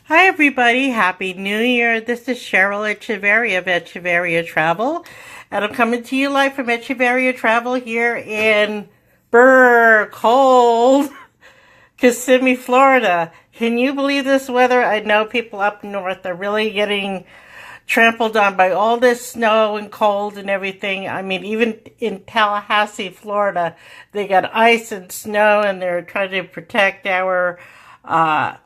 Hi, everybody. Happy New Year. This is Cheryl Echevarria of Echevarria Travel, and I'm coming to you live from Echevarria Travel here in cold Kissimmee, Florida. Can you believe this weather? I know people up north are really getting trampled on by all this snow and cold and everything. I mean, even in Tallahassee, Florida, they got ice and snow, and they're trying to protect our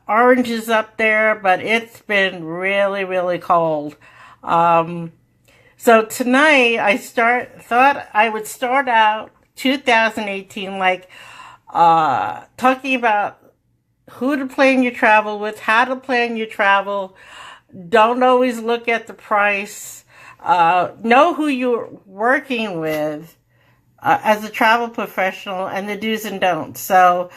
oranges up there, but it's been really, really cold. Um, so tonight thought I would start out 2018 like talking about who to plan your travel with, how to plan your travel. Don't always look at the price. Know who you're working with as a travel professional and the do's and don'ts. So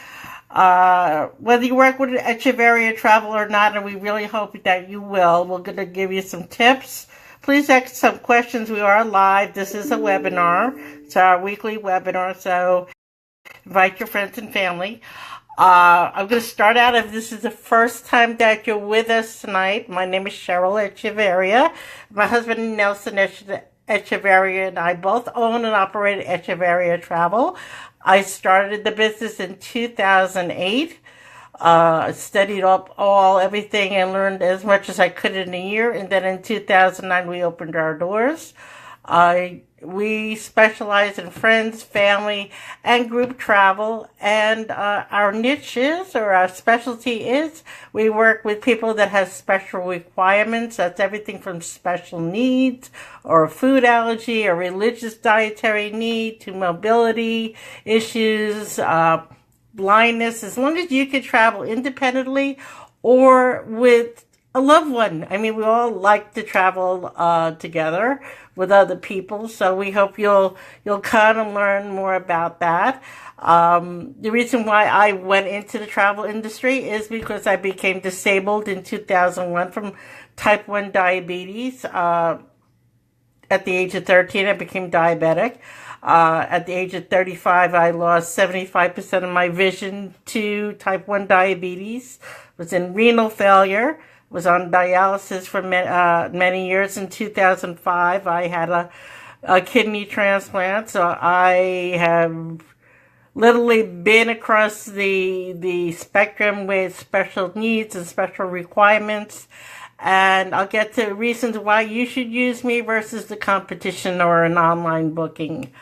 whether you work with Echevarria Travel or not, and we really hope that you will, we're going to give you some tips. Please ask some questions. We are live. This is a webinar. It's our weekly webinar, so invite your friends and family. I'm going to start out, if this is the first time that you're with us tonight. My name is Cheryl Echevarria. My husband, Nelson Echevarria, and I both own and operate Echevarria Travel. I started the business in 2008. Studied up everything and learned as much as I could in a year. And then in 2009, we opened our doors. We specialize in friends, family, and group travel. And our niche is, or our specialty is, we work with people that have special requirements. That's everything from special needs or food allergy or religious dietary need to mobility issues, blindness. As long as you can travel independently or with a loved one. I mean, we all like to travel together with other people, so we hope you'll come and learn more about that. The reason why I went into the travel industry is because I became disabled in 2001 from type 1 diabetes. At the age of 13, I became diabetic. At the age of 35, I lost 75% of my vision to type 1 diabetes. Was in renal failure. Was on dialysis for many years. In 2005, I had a kidney transplant. So I have literally been across the spectrum with special needs and special requirements. And I'll get to reasons why you should use me versus the competition or an online booking.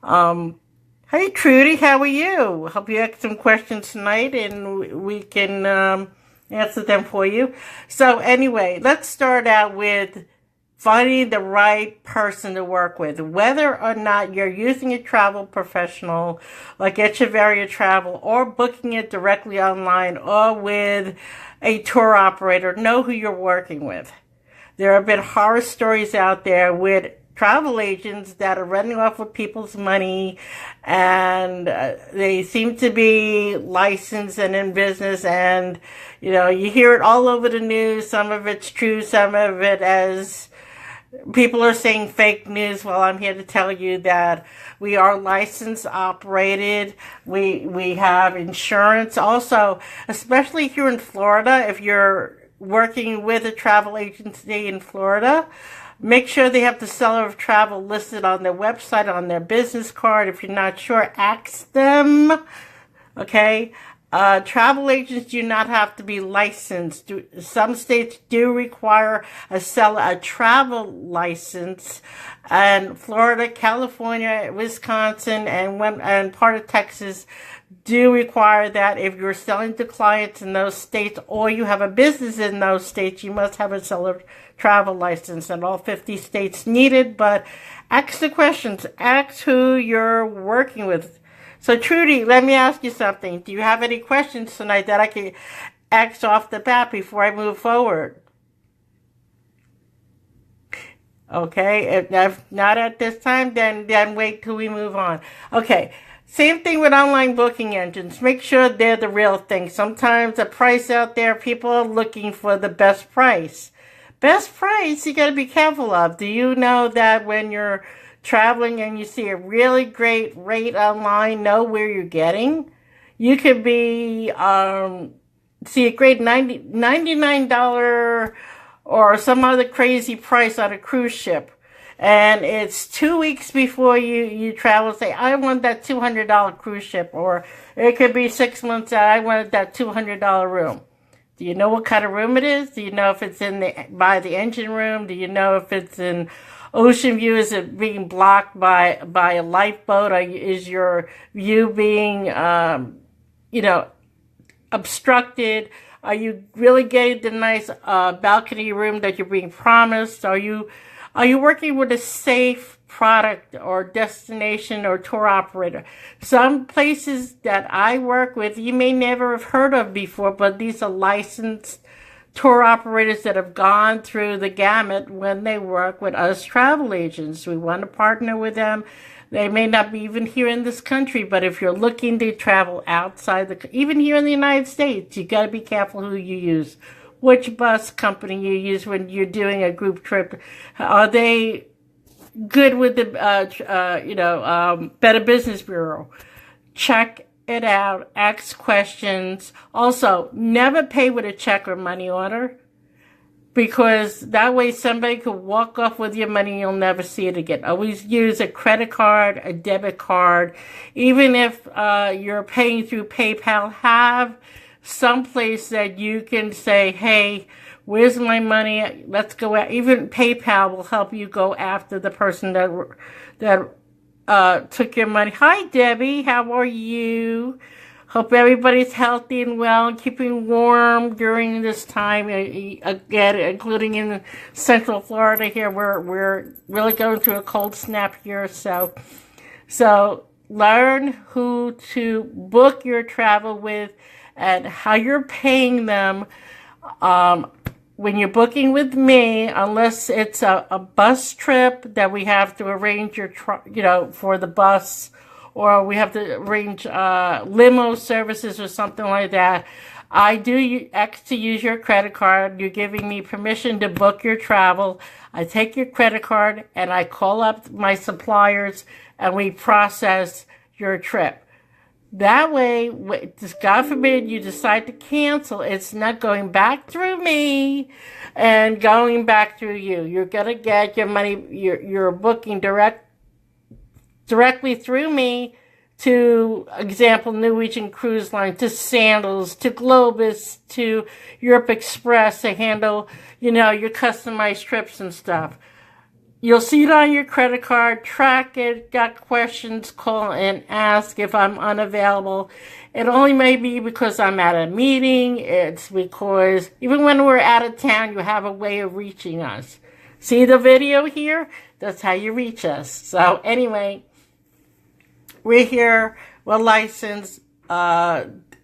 Hey, Trudy, how are you? Hope you have some questions tonight and we can answer them for you. So anyway, let's start out with finding the right person to work with. Whether or not you're using a travel professional like Echevarria Travel or booking it directly online or with a tour operator, know who you're working with. There have been horror stories out there with travel agents that are running off with people's money, and they seem to be licensed and in business, and you hear it all over the news. Some of it's true, some of it, as people are saying, fake news. Well, I'm here to tell you that we are licensed, operated. We have insurance. Also, especially here in Florida, if you're working with a travel agency in Florida, make sure they have the seller of travel listed on their website, on their business card. If you're not sure, ask them. Okay? Travel agents do not have to be licensed. Some states do require a travel license, and Florida, California, Wisconsin, and part of Texas do require that. If you're selling to clients in those states or you have a business in those states, you must have a seller travel license, and all 50 states need it. But ask the questions. Ask who you're working with. So, Trudy, let me ask you something. Do you have any questions tonight that I can ask off the bat before I move forward? Okay, if not at this time, then wait till we move on. Okay, same thing with online booking engines. Make sure they're the real thing. Sometimes the price out there, people are looking for the best price. Best price, you got to be careful of. Do you know that when you're traveling and you see a really great rate online, know where you're getting? You could be see a great $99 or some other crazy price on a cruise ship. And it's 2 weeks before you travel. Say, I want that $200 cruise ship. Or it could be 6 months out. I wanted that $200 room. Do you know what kind of room it is? Do you know if it's by the engine room? Do you know if it's in ocean view? Is it being blocked by a lifeboat? Or is your view being, obstructed? Are you really getting the nice balcony room that you're being promised? Are you working with a safe product or destination or tour operator? Some places that I work with, you may never have heard of before, but these are licensed tour operators that have gone through the gamut when they work with us travel agents. We want to partner with them. They may not be even here in this country, but if you're looking to travel outside even here in the United States, you got to be careful who you use, which bus company you use when you're doing a group trip. Are they good with the, Better Business Bureau? Check it out. Ask questions. Also, never pay with a check or money order, because that way somebody could walk off with your money and you'll never see it again. Always use a credit card, a debit card. Even if you're paying through PayPal, have some place that you can say, hey, where's my money? Let's go out. Even PayPal will help you go after the person that took your money. Hi, Debbie. How are you? Hope everybody's healthy and well and keeping warm during this time. Again, including in Central Florida here, we're really going through a cold snap here. So learn who to book your travel with and how you're paying them. When you're booking with me, unless it's a bus trip that we have to arrange for the bus, or we have to arrange limo services or something like that, I do ask to use your credit card. You're giving me permission to book your travel. I take your credit card and I call up my suppliers and we process your trip. That way, God forbid you decide to cancel, it's not going back through me and going back through you. You're going to get your money, you're booking directly through me to, example, Norwegian Cruise Line, to Sandals, to Globus, to Europe Express to handle, your customized trips and stuff. You'll see it on your credit card, track it, got questions, call and ask if I'm unavailable. It only may be because I'm at a meeting. It's because even when we're out of town, you have a way of reaching us. See the video here? That's how you reach us. So anyway, we're here, we're licensed.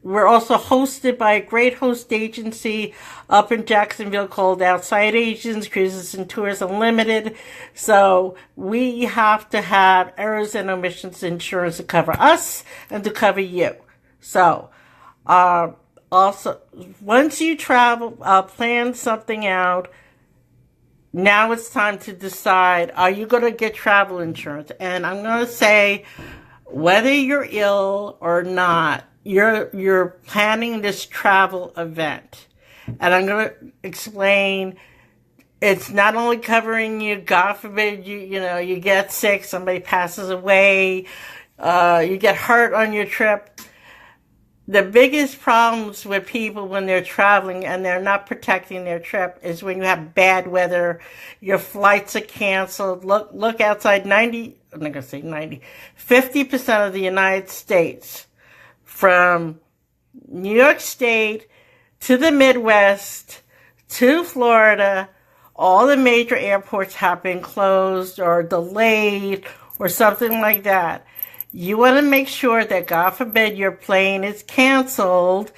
We're also hosted by a great host agency up in Jacksonville called Outside Agents, Cruises and Tours Unlimited. So we have to have errors and omissions insurance to cover us and to cover you. So also, once you travel, plan something out. Now it's time to decide, are you going to get travel insurance? And I'm going to say, whether you're ill or not, you're planning this travel event. And I'm going to explain, it's not only covering you, God forbid you get sick, somebody passes away, you get hurt on your trip. The biggest problems with people when they're traveling and they're not protecting their trip is when you have bad weather, your flights are canceled. Look outside. 50% of the United States, from New York State to the Midwest to Florida, all the major airports have been closed or delayed or something like that. You want to make sure that, God forbid, your plane is canceled,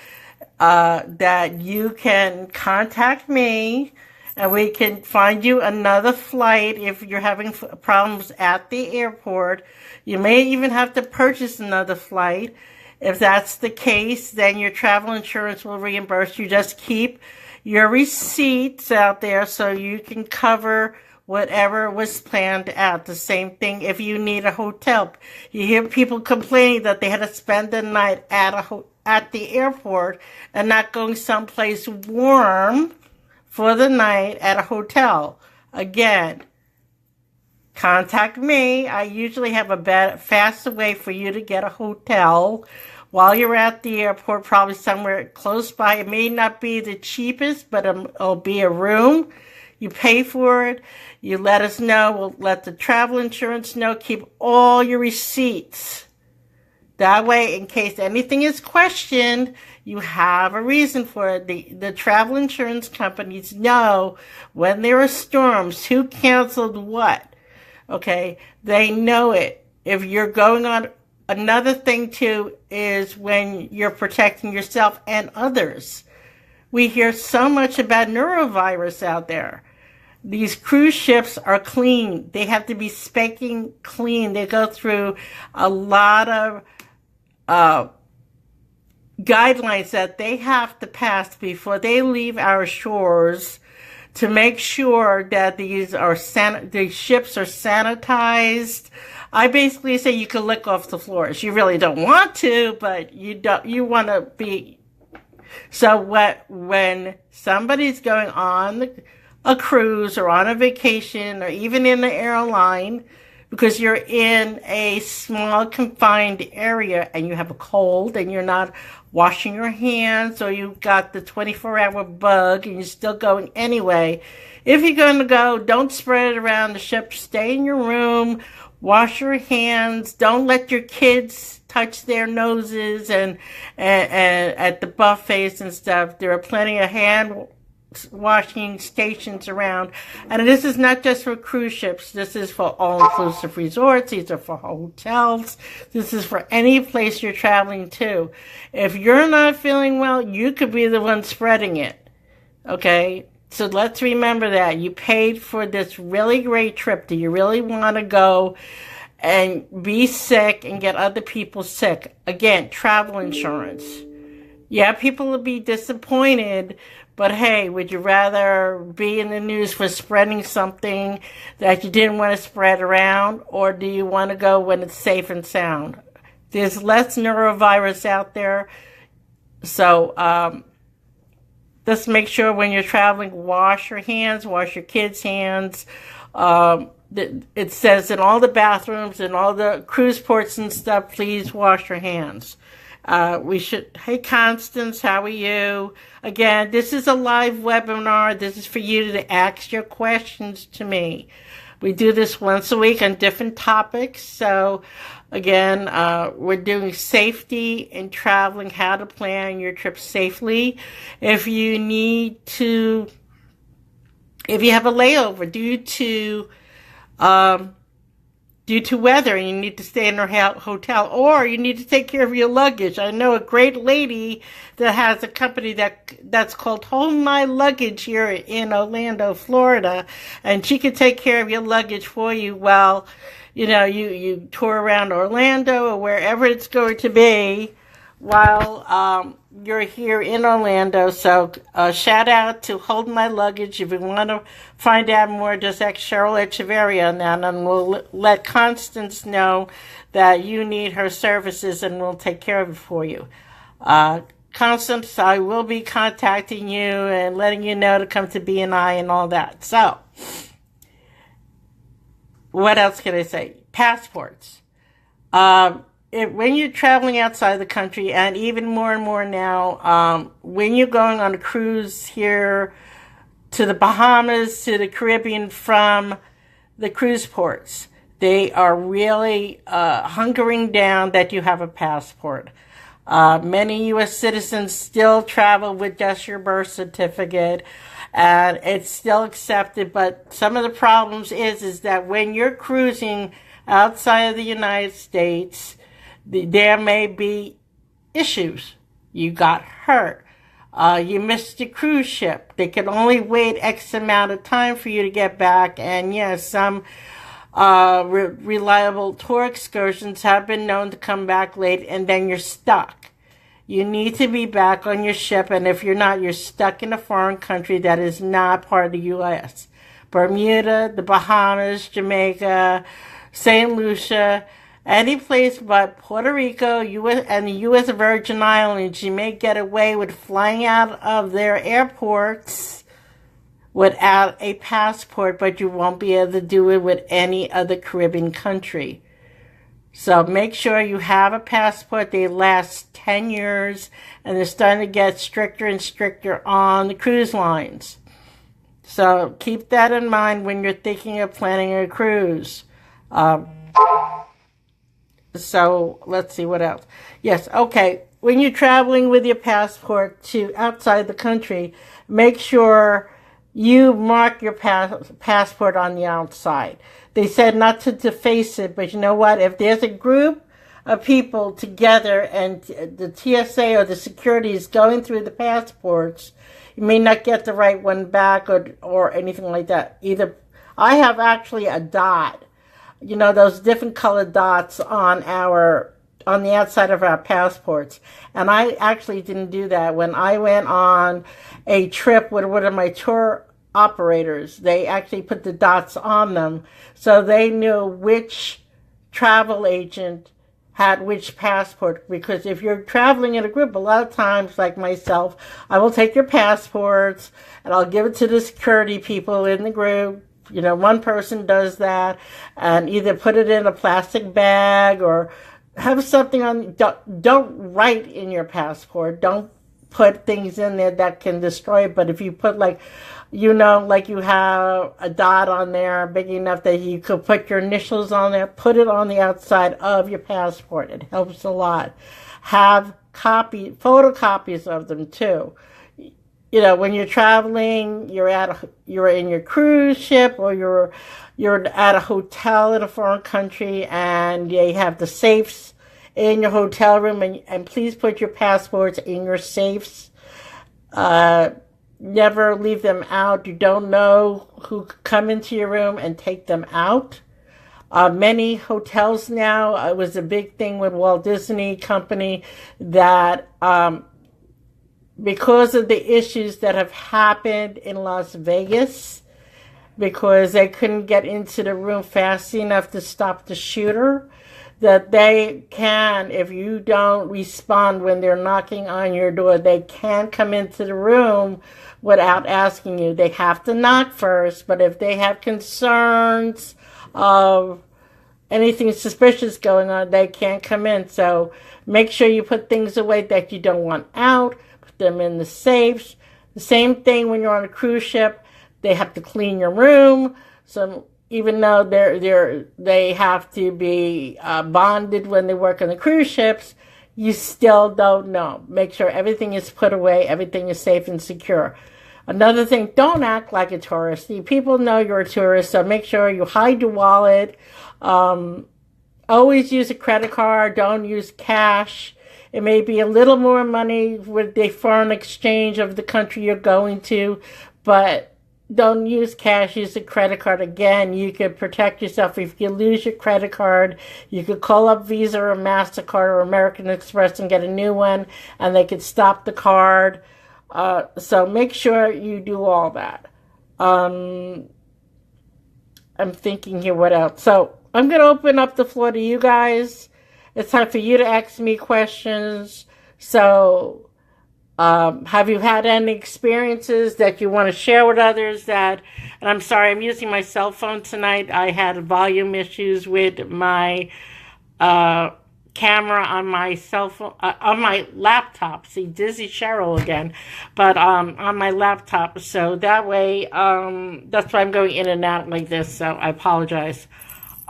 that you can contact me and we can find you another flight if you're having problems at the airport. You may even have to purchase another flight. If that's the case, then your travel insurance will reimburse you. Just keep your receipts out there so you can cover whatever was planned out. The same thing if you need a hotel. You hear people complaining that they had to spend the night at at the airport and not going someplace warm for the night at a hotel. Again, contact me. I usually have a faster way for you to get a hotel while you're at the airport, probably somewhere close by. It may not be the cheapest, but it'll be a room. You pay for it. You let us know. We'll let the travel insurance know. Keep all your receipts. That way, in case anything is questioned, you have a reason for it. The travel insurance companies know when there are storms, who canceled what. Okay? They know it. If you're going on, another thing too is when you're protecting yourself and others. We hear so much about neurovirus out there. These cruise ships are clean. They have to be spanking clean. They go through a lot of guidelines that they have to pass before they leave our shores to make sure that these ships are sanitized. I basically say you can lick off the floors. You really don't want to, but you want to be. So when somebody's going on a cruise or on a vacation or even in an airline, because you're in a small confined area and you have a cold and you're not washing your hands, or you've got the 24-hour bug and you're still going anyway, if you're going to go, don't spread it around the ship. Stay in your room, wash your hands, don't let your kids touch their noses and at the buffets and stuff. There are plenty of hand washing stations around. And this is not just for cruise ships. This is for all-inclusive resorts. These are for hotels. This is for any place you're traveling to. If you're not feeling well, you could be the one spreading it. Okay? So let's remember that. You paid for this really great trip. Do you really want to go and be sick and get other people sick? Again, travel insurance. Yeah, people will be disappointed, but hey, would you rather be in the news for spreading something that you didn't want to spread around, or do you want to go when it's safe and sound? There's less neurovirus out there, so just make sure when you're traveling, wash your hands, wash your kids' hands. It says in all the bathrooms and all the cruise ports and stuff, please wash your hands. Hey Constance, how are you? Again, this is a live webinar. This is for you to ask your questions to me. We do this once a week on different topics. So again, we're doing safety in traveling, how to plan your trip safely. If you have a layover due to weather and you need to stay in a hotel, or you need to take care of your luggage. I know a great lady that has a company that's called Hold My Luggage here in Orlando, Florida, and she can take care of your luggage for you while, you tour around Orlando or wherever it's going to be while you're here in Orlando. So shout out to Hold My Luggage. If you want to find out more, just ask Cheryl Echevarria on that, and we'll let Constance know that you need her services, and we'll take care of it for you. Constance, I will be contacting you and letting you know to come to BNI and all that. So, what else can I say? Passports. When you're traveling outside the country, and even more and more now, when you're going on a cruise here to the Bahamas, to the Caribbean from the cruise ports, they are really hunkering down that you have a passport. Many U.S. citizens still travel with just your birth certificate, and it's still accepted, but some of the problems is that when you're cruising outside of the United States, there may be issues. You got hurt. You missed your cruise ship. They can only wait X amount of time for you to get back. And yes, some reliable tour excursions have been known to come back late, and then you're stuck. You need to be back on your ship, and if you're not, you're stuck in a foreign country that is not part of the U.S. Bermuda, the Bahamas, Jamaica, St. Lucia, Any place but Puerto Rico, US, and the U.S. Virgin Islands, you may get away with flying out of their airports without a passport, but you won't be able to do it with any other Caribbean country. So make sure you have a passport. They last 10 years, and they're starting to get stricter and stricter on the cruise lines. So keep that in mind when you're thinking of planning a cruise. So let's see what else. Yes, okay. When you're traveling with your passport to outside the country, make sure you mark your passport on the outside. They said not to deface it, but you know what? If there's a group of people together and the TSA or the security is going through the passports, you may not get the right one back or anything like that. Either I have actually a dot, you know, those different colored dots on the outside of our passports. And I actually didn't do that. When I went on a trip with one of my tour operators, they actually put the dots on them so they knew which travel agent had which passport. Because if you're traveling in a group, a lot of times, like myself, I will take your passports and I'll give it to the security people in the group. You know, one person does that, and either put it in a plastic bag or have something on. Don't write in your passport. Don't put things in there that can destroy it. But if you put, like, you know, like you have a dot on there big enough that you could put your initials on there, put it on the outside of your passport. It helps a lot. Have photocopies of them too. You know, when you're traveling, you're in your cruise ship, or you're at a hotel in a foreign country, and they have the safes in your hotel room, and please put your passports in your safes. Never leave them out. You don't know who could come into your room and take them out. Many hotels now, it was a big thing with Walt Disney Company that because of the issues that have happened in Las Vegas, because they couldn't get into the room fast enough to stop the shooter, that they can, if you don't respond when they're knocking on your door, they can come into the room without asking you. They have to knock first, but if they have concerns of anything suspicious going on, they can't come in. So make sure you put things away that you don't want out. Them in the safes. The same thing when you're on a cruise ship. They have to clean your room. So even though they have to be bonded when they work on the cruise ships, you still don't know. Make sure everything is put away, everything is safe and secure. Another thing, don't act like a tourist. People know you're a tourist, so make sure you hide your wallet. Always use a credit card. Don't use cash. It may be a little more money with the foreign exchange of the country you're going to, but don't use cash, use a credit card. Again, you could protect yourself. If you lose your credit card, you could call up Visa or MasterCard or American Express and get a new one, and they could stop the card. So make sure you do all that. I'm thinking here, what else? So I'm going to open up the floor to you guys. It's time for you to ask me questions. So, have you had any experiences that you want to share with others and I'm sorry, I'm using my cell phone tonight. I had volume issues with my camera on my cell phone, on my laptop. See, dizzy Cheryl again, but on my laptop. So that way, that's why I'm going in and out like this. So I apologize.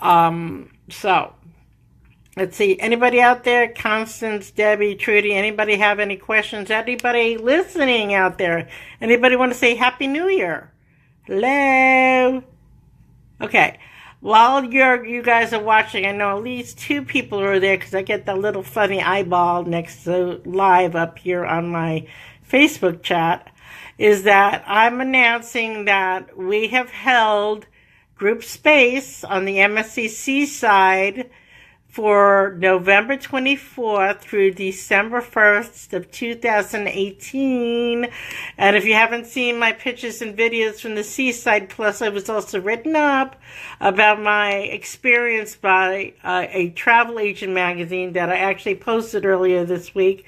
So. Let's see, anybody out there? Constance, Debbie, Trudy, anybody have any questions? Anybody listening out there? Anybody want to say Happy New Year? Hello? Okay, while you guys are watching, I know at least 2 people are there because I get that little funny eyeball next to live up here on my Facebook chat, is that I'm announcing that we have held group space on the MSCC side for November 24th through December 1st of 2018. And if you haven't seen my pictures and videos from the seaside, plus I was also written up about my experience by a travel agent magazine that I actually posted earlier this week.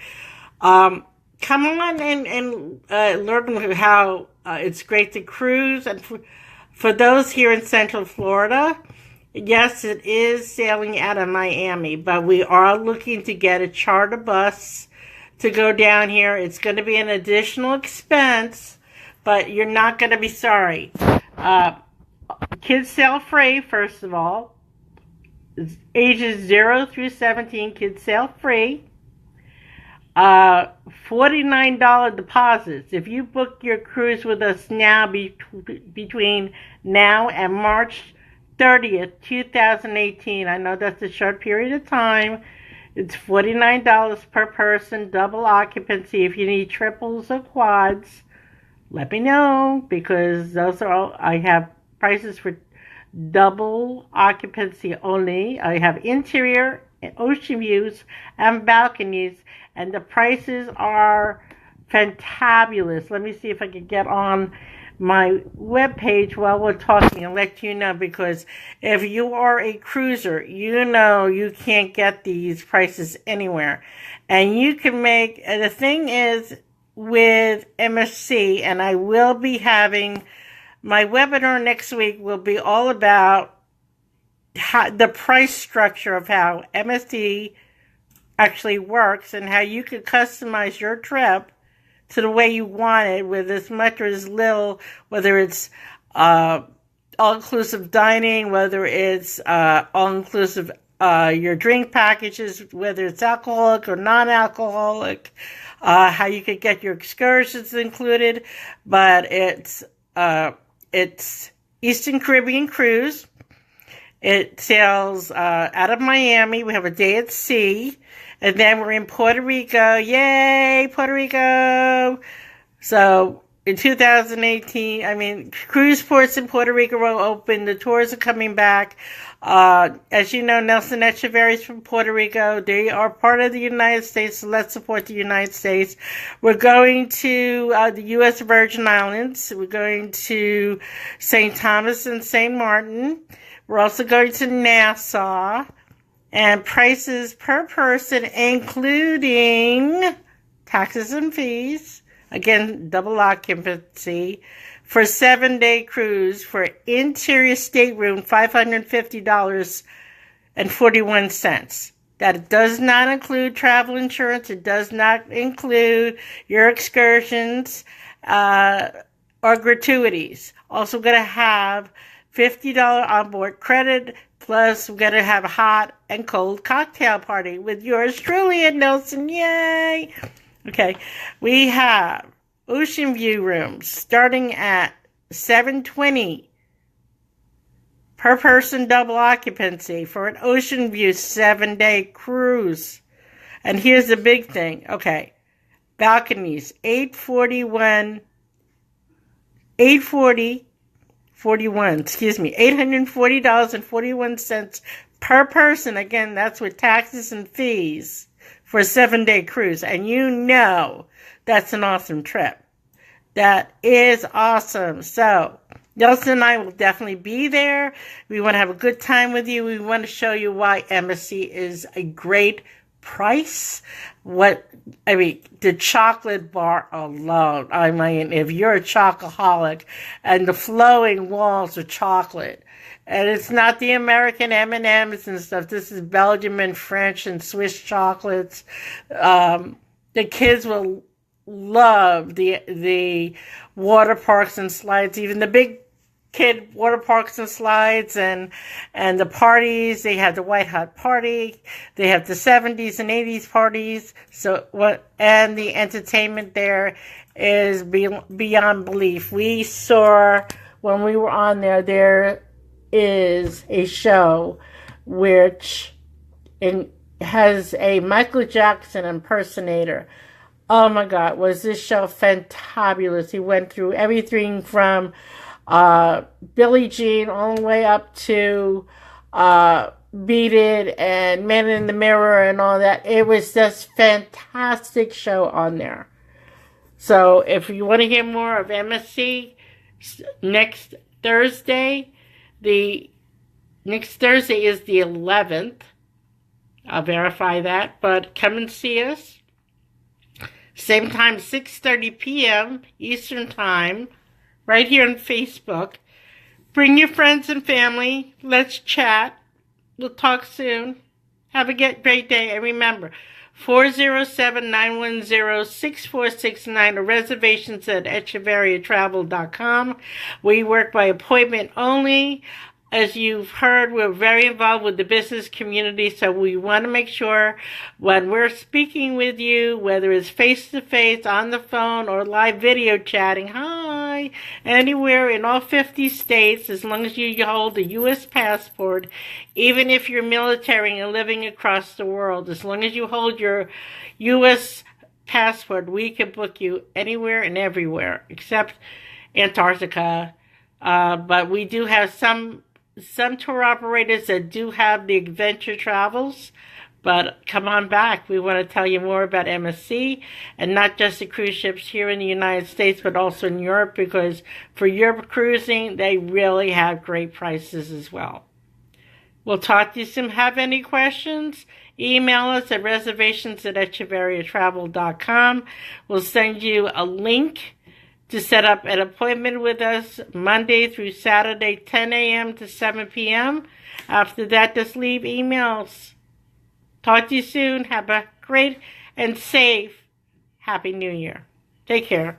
Come on and learn how it's great to cruise. And for those here in Central Florida, yes, it is sailing out of Miami, but we are looking to get a charter bus to go down here. It's going to be an additional expense, but you're not going to be sorry. Kids sail free, first of all. Ages 0 through 17, kids sail free. $49 deposits. If you book your cruise with us now, between now and March 30th, 2018. I know that's a short period of time. It's $49 per person, double occupancy. If you need triples or quads, let me know, because those are all, I have prices for double occupancy only. I have interior and ocean views and balconies, and the prices are fantabulous. Let me see if I can get on my webpage while we're talking and let you know, because if you are a cruiser, you know you can't get these prices anywhere. And you can make, the thing is with MSC, and I will be having, my webinar next week will be all about how, the price structure of how MSC actually works and how you can customize your trip to the way you want it, with as much or as little, whether it's all-inclusive dining, whether it's all-inclusive your drink packages, whether it's alcoholic or non-alcoholic, how you could get your excursions included. But it's Eastern Caribbean Cruise. It sails out of Miami. We have a day at sea. And then we're in Puerto Rico. Yay, Puerto Rico! So in 2018, cruise ports in Puerto Rico will open. The tours are coming back. As you know, Nelson Echevarria is from Puerto Rico. They are part of the United States, so let's support the United States. We're going to the U.S. Virgin Islands. We're going to St. Thomas and St. Martin. We're also going to Nassau. And prices per person, including taxes and fees, again, double occupancy, for 7-day cruise for interior stateroom, $550.41. That does not include travel insurance. It does not include your excursions or gratuities. Also going to have $50 onboard credit. Plus, we're going to have a hot and cold cocktail party with yours truly at Nelson. Yay! Okay, we have ocean view rooms starting at $720 per person, double occupancy for an ocean view 7-day cruise. And here's the big thing. Okay, balconies, $840.41 per person. Again, that's with taxes and fees for a 7-day cruise. And you know that's an awesome trip. That is awesome. So, Nelson and I will definitely be there. We want to have a good time with you. We want to show you why MSC is a great price. The chocolate bar alone. If you're a chocoholic, and the flowing walls are chocolate, and it's not the American M&Ms and stuff. This is Belgian and French and Swiss chocolates. The kids will love the water parks and slides, even the big kid water parks and slides, and the parties. They have the White Hot Party. They have the 70s and 80s parties. And the entertainment there is beyond belief. We saw, when we were on there is a show which has a Michael Jackson impersonator. Oh my God, was this show fantabulous. He went through everything from Billie Jean all the way up to Beat It and Man in the Mirror and all that. It was just fantastic show on there. So if you want to hear more of MSC, next Thursday, the next Thursday is the 11th. I'll verify that, but come and see us. Same time, 6:30 p.m. Eastern Time, right here on Facebook. Bring your friends and family. Let's chat. We'll talk soon. Have a great day. And remember, 407-910-6469 or reservations at echevarriatravel.com. We work by appointment only. As you've heard, we're very involved with the business community, so we want to make sure when we're speaking with you, whether it's face-to-face, on the phone, or live video chatting, hi, anywhere in all 50 states, as long as you hold a U.S. passport, even if you're military and living across the world, as long as you hold your U.S. passport, we can book you anywhere and everywhere, except Antarctica. But we do have some tour operators that do have the adventure travels, but come on back. We want to tell you more about MSC, and not just the cruise ships here in the United States, but also in Europe, because for Europe cruising, they really have great prices as well. We'll talk to you soon. Have any questions? Email us at reservations@echevarriatravel.com. We'll send you a link to set up an appointment with us Monday through Saturday, 10 a.m. to 7 p.m. After that, just leave emails. Talk to you soon. Have a great and safe Happy New Year. Take care.